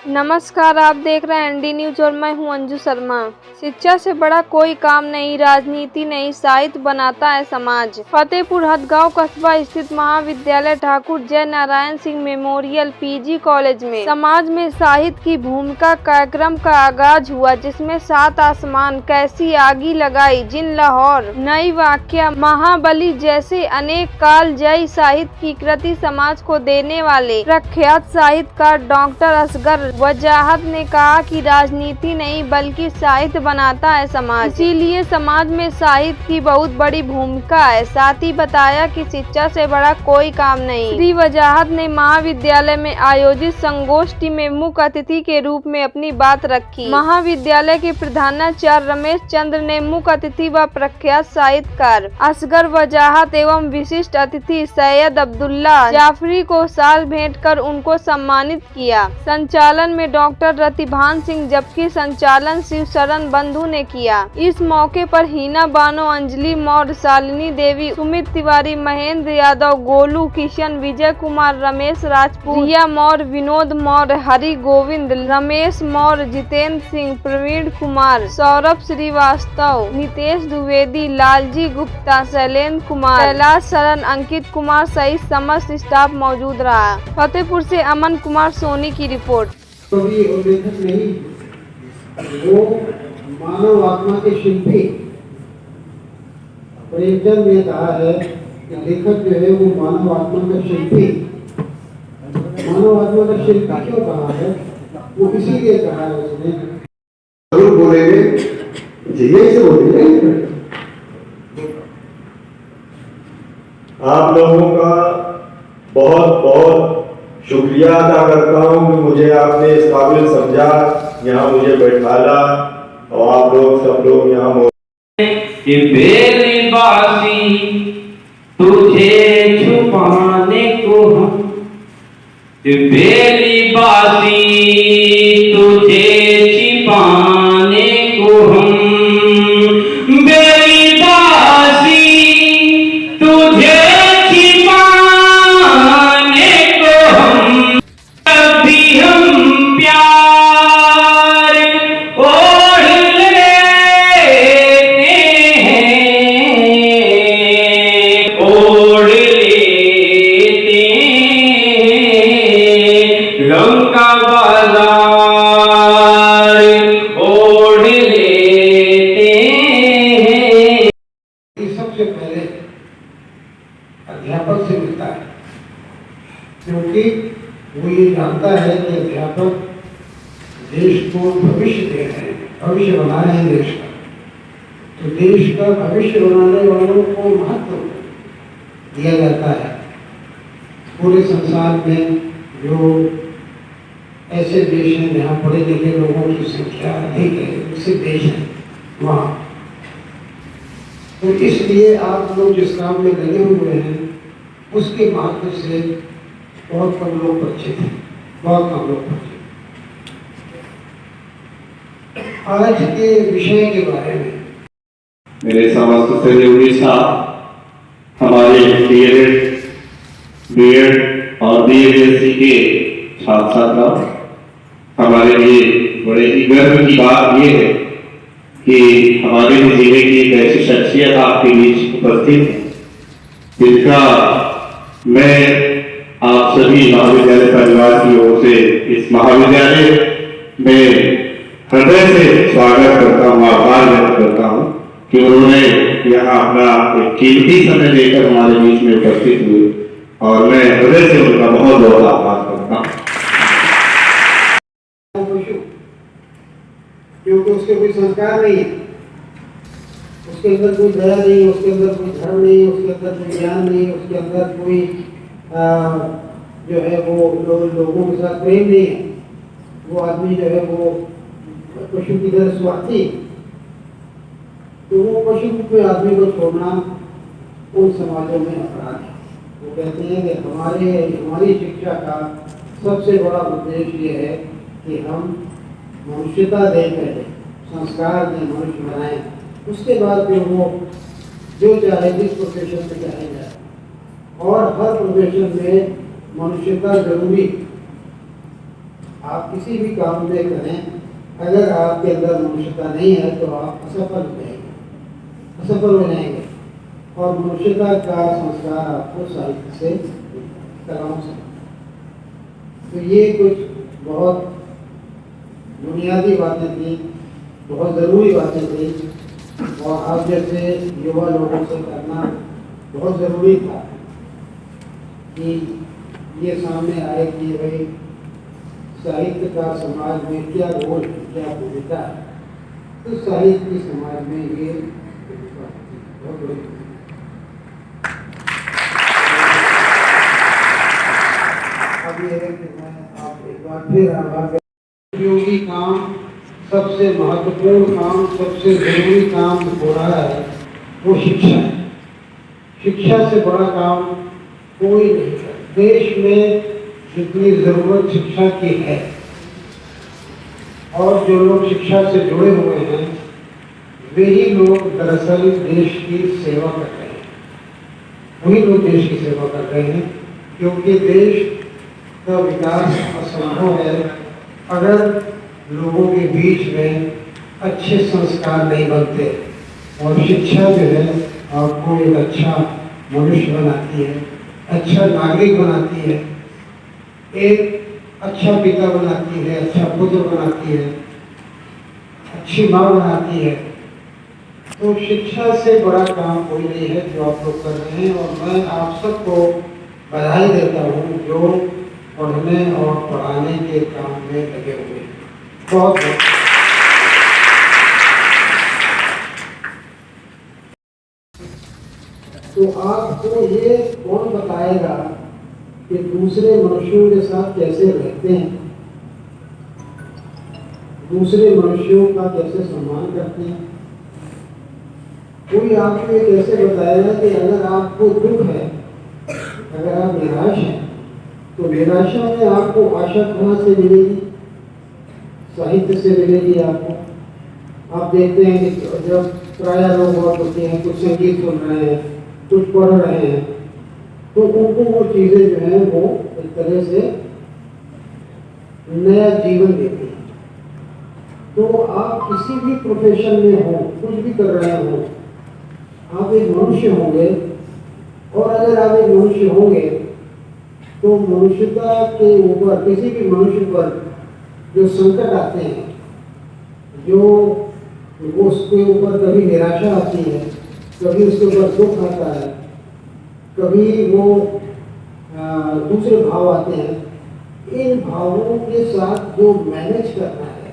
नमस्कार, आप देख रहे हैं एनडी न्यूज और मैं हूं अंजू शर्मा। शिक्षा से बड़ा कोई काम नहीं, राजनीति नहीं, साहित्य बनाता है समाज। फतेहपुर हदगांव कस्बा स्थित महाविद्यालय ठाकुर जय Narayan Singh memorial PG college में समाज में साहित्य की भूमिका कार्यक्रम का आगाज हुआ, जिसमें सात आसमान, कैसी आगी लगाई, जिन लाहौर, नई वाक्या, महाबली जैसे अनेक कालजयी साहित्य की कृति समाज को देने वाले प्रख्यात साहित्यकार डॉक्टर असगर वजाहत ने कहा कि राजनीति नहीं बल्कि साहित्य बनाता है समाज, इसीलिए समाज में साहित्य की बहुत बड़ी भूमिका है। साथ ही बताया कि शिक्षा से बड़ा कोई काम नहीं। श्री वजाहत ने महाविद्यालय में आयोजित संगोष्ठी में मुख्य अतिथि के रूप में अपनी बात रखी। महाविद्यालय के प्रधानाचार्य रमेश चंद्र ने मुख्य अतिथि व प्रख्यात साहित्यकार असगर वजाहत एवं विशिष्ट अतिथि सैयद अब्दुल्ला जाफरी को शाल भेंट कर उनको सम्मानित किया। संचालन में डॉक्टर रतिभान सिंह जबकि संचालन शिव शरण बंधु ने किया। इस मौके पर हीना बानो, अंजलि मौर्य, शालिनी देवी, सुमित तिवारी, महेंद्र यादव, गोलू किशन, विजय कुमार, रमेश राजपूत, रिया मौर्य, विनोद मौर्य, हरि गोविंद, रमेश मौर्य, जितेंद्र सिंह, प्रवीण कुमार, सौरभ श्रीवास्तव, नितेश द्विवेदी, लालजी गुप्ता, शैलेंद्र कुमार, कैलाश शरण, अंकित कुमार सहित समस्त स्टाफ मौजूद रहा। फतेहपुर से अमन कुमार सोनी की रिपोर्ट। कवि और लेखक नहीं, वो मानव आत्मा के शिल्पी। प्रेमचंद ने कहा है कि लेखक जो है वो मानव आत्मा का शिल्पी। मानव आत्मा का शिल्पी क्यों कहा है? वो इसीलिए कहा है उसने। जरूर बोलेंगे, जिले से बोलेंगे। आप लोगों का बहुत बहुत शुक्रिया अदा करता हूँ कि मुझे आपने इस काबिल समझा, यहाँ मुझे बैठाला और आप लोग सब लोग यहाँ बेलिबासी तुझे छुपाने को हम, बेलिबासी तुझे छिपाने को हम, बेलिबासी तुझे सबसे पहले अध्यापक से मिलता है, क्योंकि वो ये जानता है कि अध्यापक देश को भविष्य दे रहे हैं, भविष्य बना रहे हैं देश का। तो देश का भविष्य बनाने वालों को महत्व दिया जाता है। पूरे संसार में जो ऐसे देश हैं जहाँ पढ़े लिखे लोगों की संख्या अधिक है, विकसित देश है वहाँ, तो इसलिए आप लोग जिस काम में लगे हुए हैं उसके महत्व से बहुत कम लोग परिचित हैं, बहुत कम लोग परिचित। आज के विषय के बारे में मेरे समस्त सहयोगी साथ हमारे बीएड और बीएससी के छात्र छात्रा, हमारे लिए बड़े ही गर्व की बात ये है कि हमारे जिले की एक ऐसी शख्सियत आपके बीच उपस्थित है, जिसका मैं आप सभी महाविद्यालय परिवार की ओर से इस महाविद्यालय में हृदय से स्वागत करता हूँ, आभार व्यक्त करता हूँ कि उन्होंने यहाँ अपना एक कीमती समय देकर हमारे बीच में उपस्थित हुए और मैं हृदय से उनका बहुत बहुत आभार करता हूँ। क्योंकि उसके कोई संस्कार नहीं है, उसके अंदर कोई दया नहीं, उसके अंदर कोई धर्म नहीं, उसके अंदर कोई ज्ञान नहीं, उसके अंदर कोई जो है वो लोगों के साथ प्रेम नहीं है। वो आदमी जो है वो पशु की तरह स्वार्थी। तो वो पशु के आदमी को छोड़ना उन समाजों में अपराध है। वो कहते हैं कि हमारी शिक्षा का सबसे बड़ा उद्देश्य ये है कि हम मनुष्यता दें, पहले संस्कार दें, मनुष्य बनाएं, उसके बाद फिर वो जो चाहे जिस प्रोफेशन में चाहे जाए। और हर प्रोफेशन में मनुष्यता जरूरी। आप किसी भी काम में करें, अगर आपके अंदर मनुष्यता नहीं है तो आप असफल हो जाएंगे, असफल हो जाएंगे। और मनुष्यता का संस्कार आपको साहित्य से, कलाओं से। तो ये कुछ बहुत बुनियादी बातें थी, बहुत ज़रूरी बातें थी, और आप जैसे युवा लोगों से करना बहुत ज़रूरी था कि ये सामने आए कि भाई साहित्य का समाज में क्या रोल है, क्या भूमिका है। तो साहित्य की समाज में ये बहुत बड़ी। अब ये है कि मैं आप एक बार फिर आभार, उपयोगी काम, सबसे महत्वपूर्ण काम, सबसे जरूरी काम हो रहा है वो शिक्षा है। शिक्षा से बड़ा काम कोई नहीं है। देश में जितनी जरूरत शिक्षा की है, और जो लोग शिक्षा से जुड़े हुए हैं वे ही लोग दरअसल देश की सेवा कर रहे हैं। वही लोग देश की सेवा कर रहे हैं, क्योंकि देश का विकास असंभव है अगर लोगों के बीच में अच्छे संस्कार नहीं बनते। और शिक्षा जो है आपको एक अच्छा मनुष्य बनाती है, अच्छा नागरिक बनाती है, एक अच्छा पिता बनाती है, अच्छा पुत्र बनाती है, अच्छी माँ बनाती है। तो शिक्षा से बड़ा काम कोई नहीं है जो आप लोग कर रहे हैं। और मैं आप सबको बधाई देता हूँ जो पढ़ने और पढ़ाने के काम में लगे हुए हैं। बहुत तो आपको ये कौन बताएगा कि दूसरे मनुष्यों के साथ कैसे रहते हैं, दूसरे मनुष्यों का कैसे सम्मान करते हैं। कोई आपको ये कैसे बताएगा कि अगर आपको दुख है, अगर आप निराश हैं, तो निराशा में आपको आशा कहाँ से मिलेगी? साहित्य से मिलेगी आपको। आप देखते हैं कि जब प्रायः लोग बहुत होते हैं, कुछ संगीत सुन रहे हैं, कुछ पढ़ रहे हैं, तो उनको वो चीज़ें जो हैं वो एक तरह से नया जीवन देती हैं। तो आप किसी भी प्रोफेशन में हो, कुछ भी कर रहे हो, आप एक मनुष्य होंगे। और अगर आप एक मनुष्य होंगे तो मनुष्यता के ऊपर, किसी भी मनुष्य पर जो संकट आते हैं, जो उसके ऊपर कभी निराशा आती है, कभी उसके ऊपर दुख आता है, कभी वो दूसरे भाव आते हैं, इन भावों के साथ जो मैनेज करना है,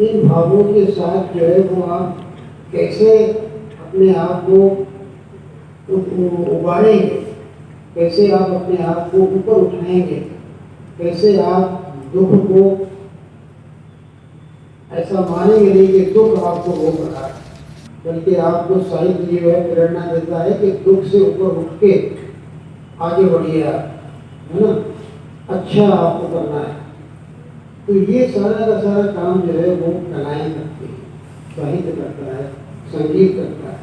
इन भावों के साथ जो है वो आप कैसे अपने आप को उबारेंगे, कैसे आप अपने आप को ऊपर उठाएंगे, कैसे आप दुख को ऐसा मानेंगे नहीं कि दुख आपको रोक रहा है, बल्कि आपको साहित्य जो है प्रेरणा देता है कि दुख से ऊपर उठ के आगे बढ़िए आप, है ना, अच्छा आपको करना है। तो ये सारा का सारा काम जो है वो कलाएं करती है, साहित्य करता है, संगीत करता है।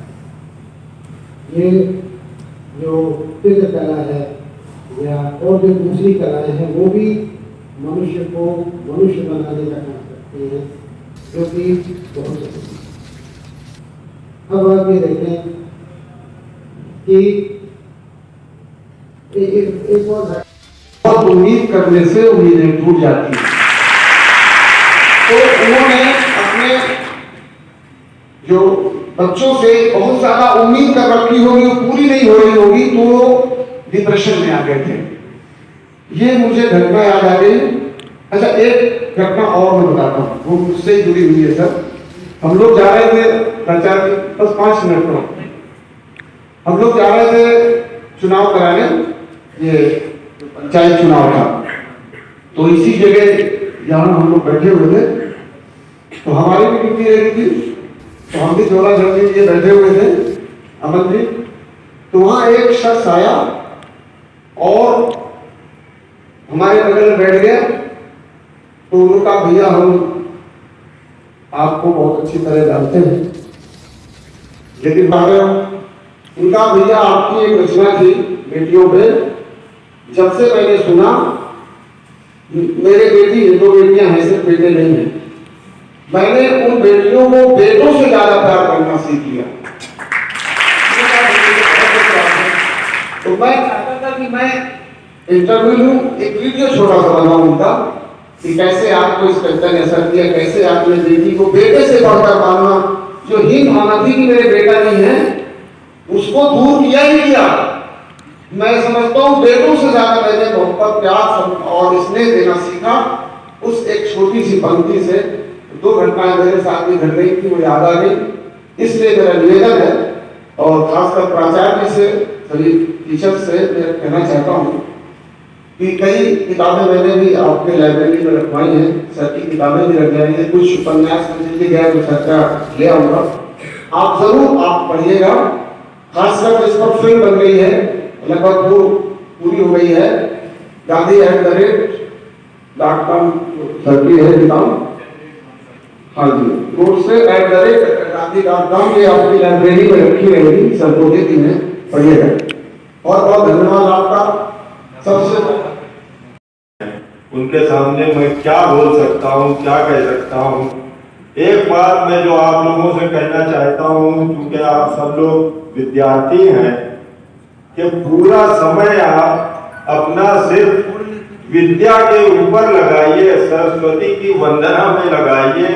ये जो चित्रकला है या और जो दूसरी कलाएं हैं वो भी मनुष्य को मनुष्य बनाने का काम करती है, जो कि बहुत जरूरी है। अब आप ये देखें कि एक और उम्मीद करने से उम्मीदें टूट जाती हैं। तो उन्होंने अपने जो बच्चों से बहुत ज्यादा उम्मीद कर रखी होगी, वो पूरी नहीं हो रही होगी, तो वो डिप्रेशन में आ गए थे। ये मुझे घटना याद आ गई। अच्छा, एक घटना और मैं बताता हूँ, वो मुझसे जुड़ी हुई है सर। हम लोग जा रहे थे, बस 5 मिनट में हम लोग जा रहे थे चुनाव कराने, ये पंचायत चुनाव था। तो इसी जगह जहाँ हम लोग बैठे हुए थे, तो हमारी भी ड्यूटी रही थी, तो हम भी थोड़ा जल्दी ये बैठे हुए थे अमन जी। तो वहाँ एक शख्स आया और हमारे बगल में बैठ गया। तो उन्होंने कहा, भैया हम आपको बहुत अच्छी तरह जानते हैं, लेकिन उनका भैया आपकी एक रचना थी बेटियों पे, जब से मैंने सुना मेरे बेटी 2 बेटियां हैं, सिर्फ बेटे नहीं हैं। मैंने उन बेटियों को बेटों से ज्यादा प्यार करना सीख लिया। तो मैं चाहता था कि मैं इंटरव्यू लूं, एक वीडियो छोटा सा बनाऊं उनका कि कैसे आपको इस कविता ने असर किया, कैसे आपने बेटी को बेटे से बढ़कर मानना, जो हीन भावना थी कि मेरे बेटा नहीं है, उसको दूर किया ही किया। मैं समझता हूँ बेटों से ज्यादा मैंने मोहब्बत, प्यार और स्नेह देना सीखा उस एक छोटी सी पंक्ति से। 2 घटनाएं मेरे साथ भी घट रही थी, वो याद आ गई। इसलिए मेरा निवेदन है और खासकर प्राचार्य से, सभी टीचर से मैं कहना चाहता हूँ कि कई किताबें मैंने भी आपके लाइब्रेरी में रखवाई हैं, सर की किताबें भी रख जाएंगे, कुछ उपन्यास में जितनी गया तो चर्चा ले आऊँगा, आप जरूर आप पढ़िएगा। खासकर इस पर फिल्म बन गई है, लगभग वो पूरी हो गई है। Gandhi@.com सर्दी है किताब, हाँ जी, Gandhi@.com ये आपकी लाइब्रेरी में रखी रहेगी, संशोधित इन्हें पढ़िएगा। और बहुत धन्यवाद आपका। सबसे उनके सामने मैं क्या बोल सकता हूँ, क्या कह सकता हूँ। एक बात मैं जो आप लोगों से कहना चाहता हूँ, क्योंकि आप सब लोग विद्यार्थी हैं, कि पूरा समय आप अपना सिर्फ विद्या के ऊपर लगाइए, सरस्वती की वंदना में लगाइए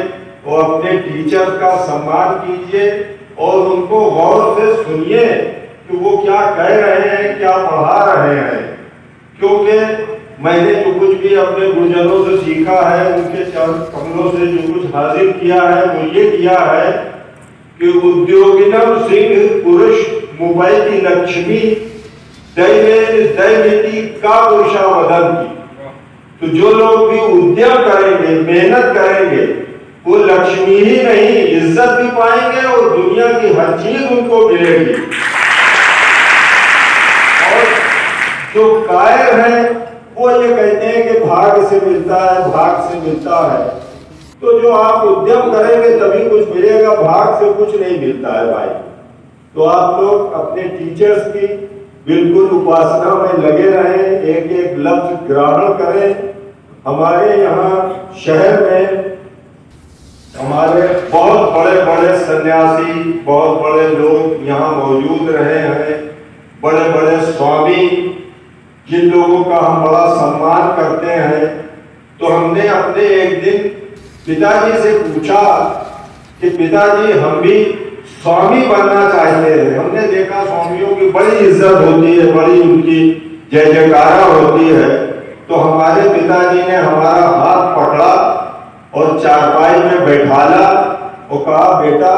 और अपने टीचर का सम्मान कीजिए और उनको गौर से सुनिए कि वो क्या कह रहे हैं, क्या पढ़ा रहे हैं। क्योंकि मैंने जो कुछ भी अपने गुरुजनों से सीखा है, उनके चरण कमलों से जो कुछ हासिल किया है, वो ये किया है कि उद्योगिनम सिंह पुरुष मुंबई की लक्ष्मी दैवेति का पुरुषा वदंती। तो जो लोग भी उद्यम करेंगे, मेहनत करेंगे, वो लक्ष्मी ही नहीं, इज्जत भी पाएंगे और दुनिया की हर चीज उनको मिलेगी। और जो कायर है वो ये कहते हैं कि भाग्य से मिलता है, भाग्य से मिलता है। तो जो आप उद्यम करेंगे तभी कुछ मिलेगा, भाग्य से कुछ नहीं मिलता है भाई। तो आप लोग अपने टीचर्स की बिल्कुल उपासना में लगे रहें, एक एक लफ्ज ग्रहण करें। हमारे यहाँ शहर में हमारे बहुत बड़े बड़े सन्यासी, बहुत बड़े लोग यहाँ मौजूद रहे हैं, बड़े बड़े स्वामी, जिन लोगों का हम बड़ा सम्मान करते हैं। तो हमने अपने एक दिन पिताजी से पूछा कि पिताजी हम भी स्वामी बनना चाहते हैं। हमने देखा स्वामियों की बड़ी इज्जत होती है, बड़ी उनकी जय जयकारा होती है। तो हमारे पिताजी ने हमारा हाथ पकड़ा और चारपाई में बैठाला और कहा, बेटा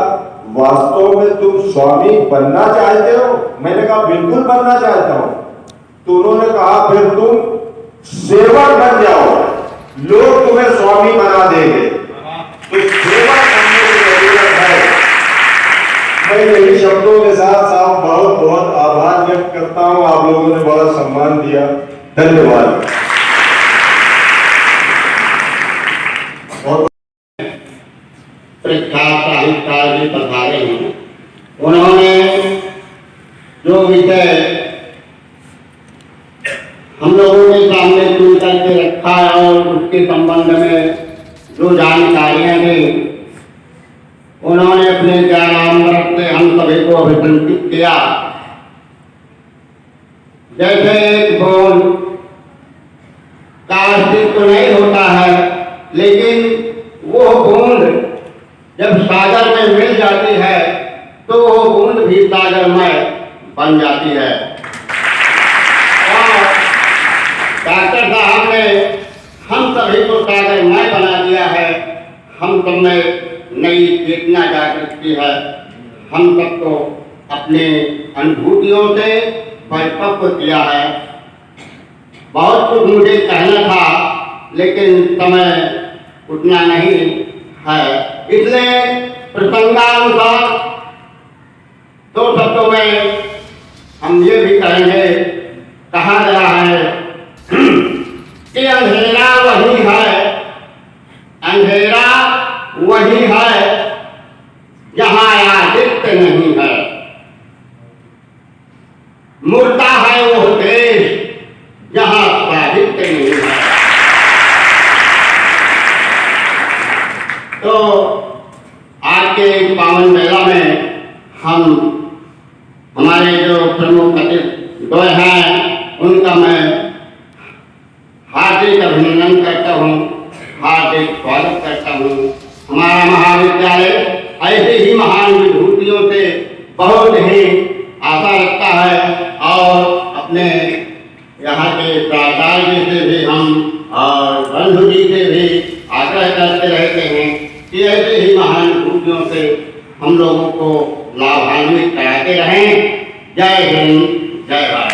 वास्तव में तुम स्वामी बनना चाहते हो? मैंने कहा बिल्कुल बनना चाहता हूं। तो उन्होंने कहा फिर तुम सेवक बन जाओ, लोग तुम्हें स्वामी बना देंगे। तो सेवक बनने की जरूरत है। मैं यही शब्दों के साथ साथ बहुत बहुत आभार व्यक्त करता हूं। आप लोगों ने बड़ा सम्मान दिया, धन्यवाद। प्रख्यात साहित्यकार जी पधारे हैं, उन्होंने जो विषय हम लोगों के सामने चुन करके रखा है और उसके संबंध में जो जानकारियां दी, उन्होंने अपने ज्ञानामृत से हम सभी को अभिसंधित किया। जैसे एक बूंद का अस्तित्व नहीं होता है, लेकिन वो बूंद जब सागर में मिल जाती है तो वो बूंद भी सागरमय बन जाती है। और डॉक्टर साहब ने हम सभी को सागरमय बना दिया है। हम सब में नई चेतना जागृत की है। हम सबको अपने अनुभूतियों से परिपक्व किया है। बहुत कुछ मुझे कहना था, लेकिन समय उतना नहीं है, इसलिए प्रसंगानुसार 2 शब्दों में हम ये भी कहेंगे। कहा गया है कि अंधेरा वही है, अंधेरा वही है जहां आदित्य नहीं है। मुर्दा है वो देश जहां साहित्य नहीं है। हमारे जो प्रमुख अतिथि हैं उनका मैं हार्दिक अभिनंदन करता हूँ, हार्दिक स्वागत करता हूँ। हमारा महाविद्यालय ऐसे ही महान विभूतियों से बहुत ही आशा रखता है और अपने यहाँ के प्राचार्य जी से भी हम और बंधु जी से भी आग्रह करते रहते हैं कि ऐसे ही महान विभूतियों से हम लोगों को लाभान्वित कराते रहें। जय हिंद, जय भारत।